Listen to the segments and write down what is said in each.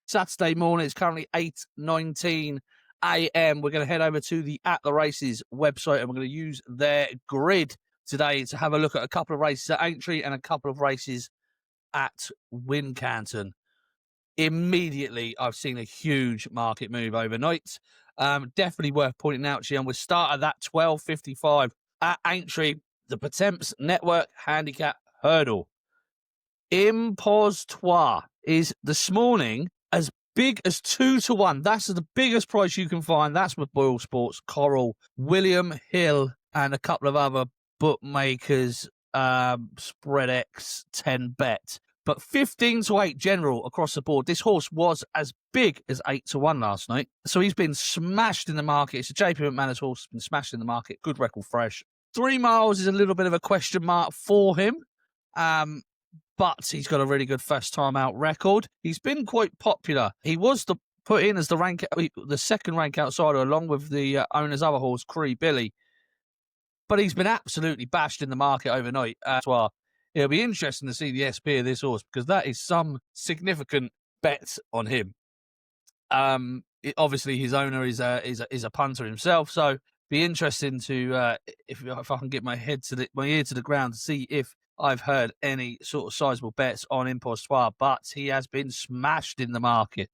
Saturday morning. It's currently 8:19 a.m. We're going to head over to the At the Races website and we're going to use their grid today to have a look at a couple of races at Aintree and a couple of races at Wincanton. Immediately, I've seen a huge market move overnight. Definitely worth pointing out, Gian. We started at 12.55 at Aintree, the Potemps Network Handicap Hurdle. Impostoire is this morning as big as 2-1. That's the biggest price you can find. That's with Boyle Sports, Coral, William Hill, and a couple of other bookmakers, SpreadX, 10bet. But 15-8 general across the board. This horse was as big as 8-1 last night. So he's been smashed in the market. It's a JP McManus horse, been smashed in the market. Good record, fresh. 3 miles is a little bit of a question mark for him. But he's got a really good first time out record. He's been quite popular. He was put in as the second rank outsider along with the owner's other horse, Cree Billy. But he's been absolutely bashed in the market overnight as well. It'll be interesting to see the SP of this horse because that is some significant bets on him. Obviously, his owner is a punter himself, so be interesting to if I can get my ear to the ground to see if I've heard any sort of sizable bets on Impostoire. But he has been smashed in the market.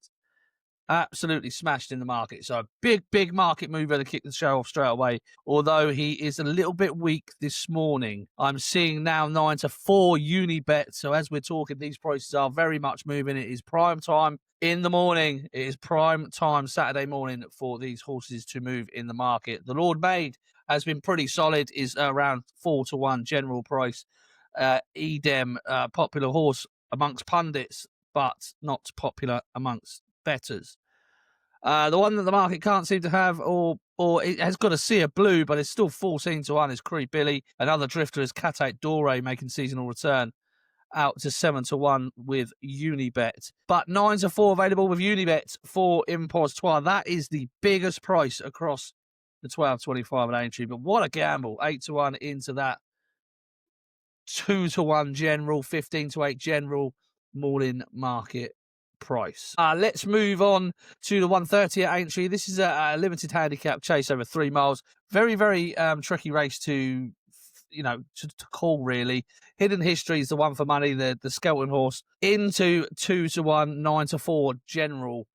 Absolutely smashed in the market. So a big market mover to kick the show off straight away. Although he is a little bit weak this morning. I'm seeing now 9-4 Unibet. So as we're talking, these prices are very much moving. It is prime time in the morning. It is prime time Saturday morning for these horses to move in the market. The Lord Maid has been pretty solid, is around 4-1 general price. Edem, popular horse amongst pundits, but not popular amongst bettors. The one that the market can't seem to have, or it has got a sea of blue, but it's still 14-1, is Cree Billy. Another drifter is Catate Dore making seasonal return out to 7-1 with Unibet. But 9-4 available with Unibet for Impostoire. That is the biggest price across the 12.25 at Aintree. But what a gamble. 8-1 into that 2-1 general, 15-8 general morning market price. Let's move on to the 130 at Aintree. This is a limited handicap chase over 3 miles. Very, very tricky race to call, really. Hidden History is the one for money, the Skelton horse, into 2-1, 9-4 general.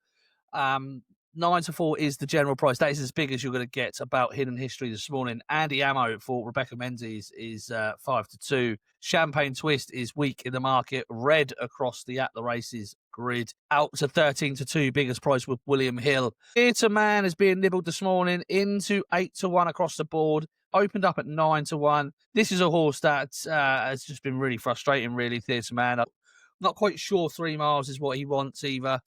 9-4 is the general price. That is as big as you're going to get about Hidden History this morning. Andy Ammo for Rebecca Menzies is 5-2. Champagne Twist is weak in the market. Red across the At the Races grid out to 13-2. Biggest price with William Hill. Theatre Man is being nibbled this morning into 8-1 across the board. Opened up at 9-1. This is a horse that has just been really frustrating, really, Theatre Man. I'm not quite sure 3 miles is what he wants either.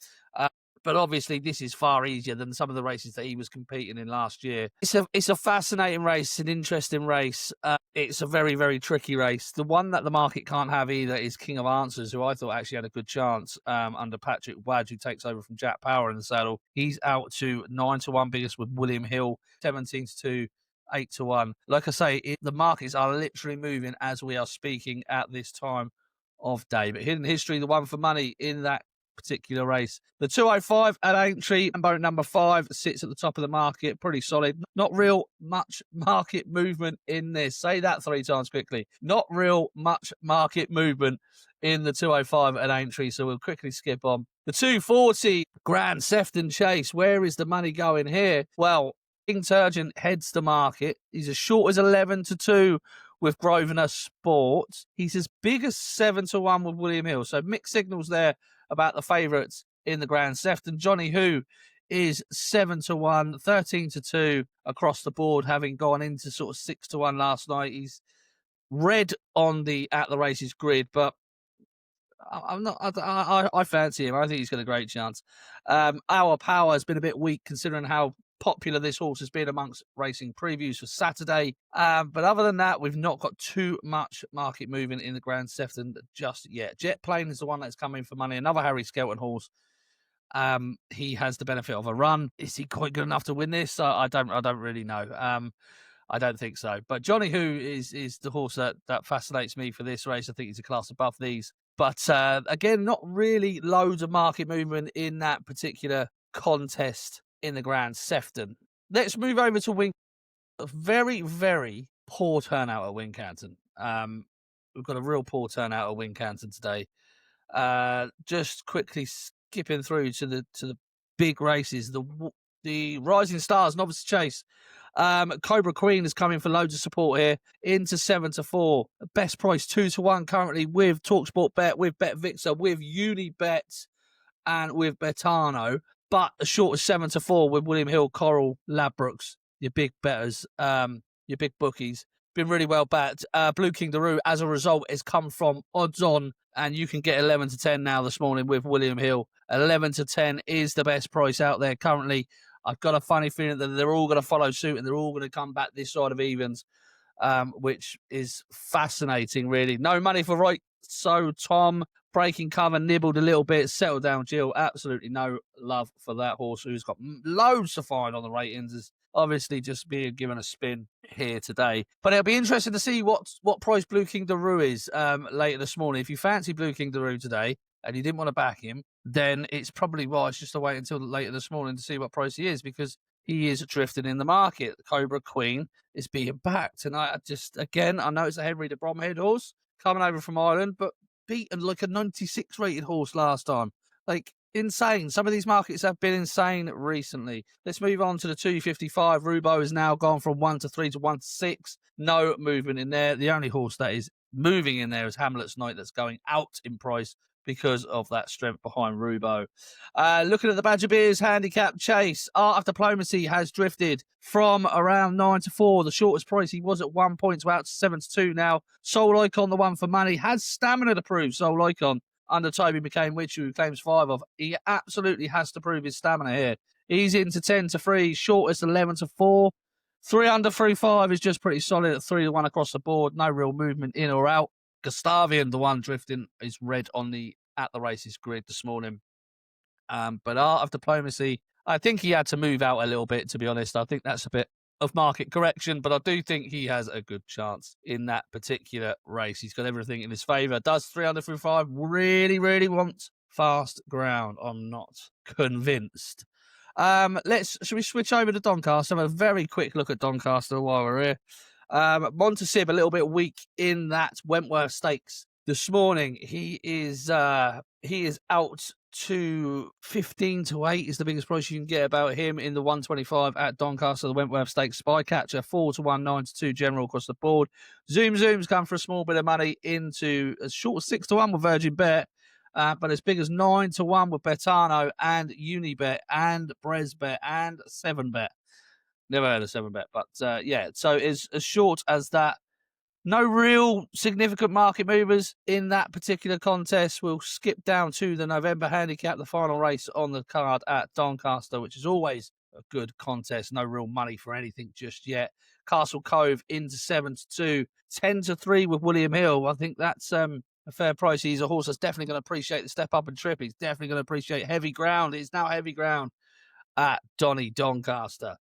But obviously, this is far easier than some of the races that he was competing in last year. It's a fascinating race, an interesting race. It's a very, very tricky race. The one that the market can't have either is King of Answers, who I thought actually had a good chance under Patrick Wadge, who takes over from Jack Power in the saddle. He's out to 9-1, biggest with William Hill, 17-2. 8-1. Like I say, the markets are literally moving as we are speaking at this time of day. But Hidden History, the one for money in that particular race. The 205 at Aintree, and boat number 5 sits at the top of the market, pretty solid. Not real much market movement in this. Say that 3 times quickly. Not real much market movement in the 205 at Aintree, so we'll quickly skip on. The 240 Grand Sefton Chase, where is the money going here? Well, King Turgent heads the market. He's as short as 11-2 with Grosvenor Sport. He's as big as 7-1 with William Hill. So mixed signals there about the favourites in the Grand Sefton. Johnny Who is 7-1, 13-2 across the board, having gone into sort of 6-1 last night. He's red on the At the Races grid, but I fancy him. I think he's got a great chance. Our Power has been a bit weak considering how popular this horse has been amongst racing previews for Saturday. But other than that, we've not got too much market moving in the Grand Sefton just yet. Jet Plane is the one that's coming for money. Another Harry Skelton horse. He has the benefit of a run. Is he quite good enough to win this? I don't really know. I don't think so. But Johnny Who is the horse that fascinates me for this race. I think he's a class above these. But again, not really loads of market movement in that particular contest in the Grand Sefton. Let's move over to Wincanton. Very, very poor turnout at Wincanton. We've got a real poor turnout at Wincanton today. Just quickly skipping through to the big races. The Rising Stars Novice Chase. Cobra Queen is coming for loads of support here into 7-4. Best price 2-1 currently with TalkSport Bet, with BetVictor, with Unibet, and with Betano. But as short as 7-4 with William Hill, Coral, Ladbrokes, your big betters, your big bookies. Been really well backed. Blue Kangaroo, as a result, has come from odds on, and you can get 11-10 now this morning with William Hill. 11-10 is the best price out there currently. I've got a funny feeling that they're all going to follow suit and they're all going to come back this side of evens, which is fascinating, really. No money for right. So Tom, breaking cover, nibbled a little bit, settled down Jill. Absolutely no love for that horse who's got loads to find on the ratings. Is obviously just being given a spin here today. But it'll be interesting to see what price Blue Kangaroo is later this morning. If you fancy Blue Kangaroo today and you didn't want to back him, then it's probably wise just to wait until later this morning to see what price he is, because he is drifting in the market. The Cobra Queen is being backed. And I know it's a Henry de Bromhead horse coming over from Ireland, but beaten like a 96 rated horse last time. Like, insane. Some of these markets have been insane recently. Let's move on to the 255. Rubo has now gone from 1-3 to 1-6. No movement in there. The only horse that is moving in there is Hamlet's Knight, that's going out in price because of that strength behind Rubo. Looking at the Badger Beers handicap chase, Art of Diplomacy has drifted from around 9-4. The shortest price he was at 1 point to out to 7-2 now. Soul Icon, the one for money, has stamina to prove. Soul Icon under Toby McCain-Witch, who claims 5 of. He absolutely has to prove his stamina here. He's into 10-3, shortest 11-4. 3 under 3-5 is just pretty solid at 3-1 across the board. No real movement in or out. Gustavian, the one drifting, is red on the at the races grid this morning. But Art of Diplomacy, I think he had to move out a little bit, to be honest. I think that's a bit of market correction, but I do think he has a good chance in that particular race. He's got everything in his favour. Does 300-5 really, really want fast ground? I'm not convinced. Should we switch over to Doncaster? Have a very quick look at Doncaster while we're here. Montasib a little bit weak in that Wentworth Stakes this morning. He is out to 15-8 is the biggest price you can get about him in the 125 at Doncaster, the Wentworth Stakes. Spycatcher 4-1, 9-2 general across the board. Zoom's come for a small bit of money into as short as 6-1 with Virgin Bet, but as big as 9-1 with Betano and Unibet and Bresbet and 7Bet. Never heard of 7Bet, but so it's as short as that. No real significant market movers in that particular contest. We'll skip down to the November handicap, the final race on the card at Doncaster, which is always a good contest. No real money for anything just yet. Castle Cove into 7-2, 10-3 with William Hill. I think that's a fair price. He's a horse that's definitely going to appreciate the step up and trip. He's definitely going to appreciate heavy ground. It's now heavy ground at Doncaster.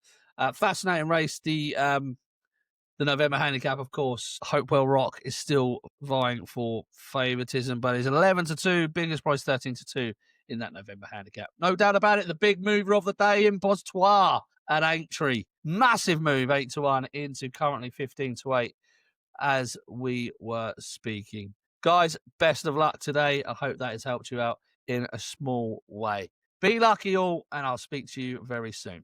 Fascinating race. The November handicap, of course, Hopewell Rock is still vying for favouritism, but it's 11-2, biggest price 13-2 in that November handicap. No doubt about it, the big mover of the day, Impostoire at Aintree. Massive move, 8-1 into currently 15-8 as we were speaking. Guys, best of luck today. I hope that has helped you out in a small way. Be lucky all, and I'll speak to you very soon.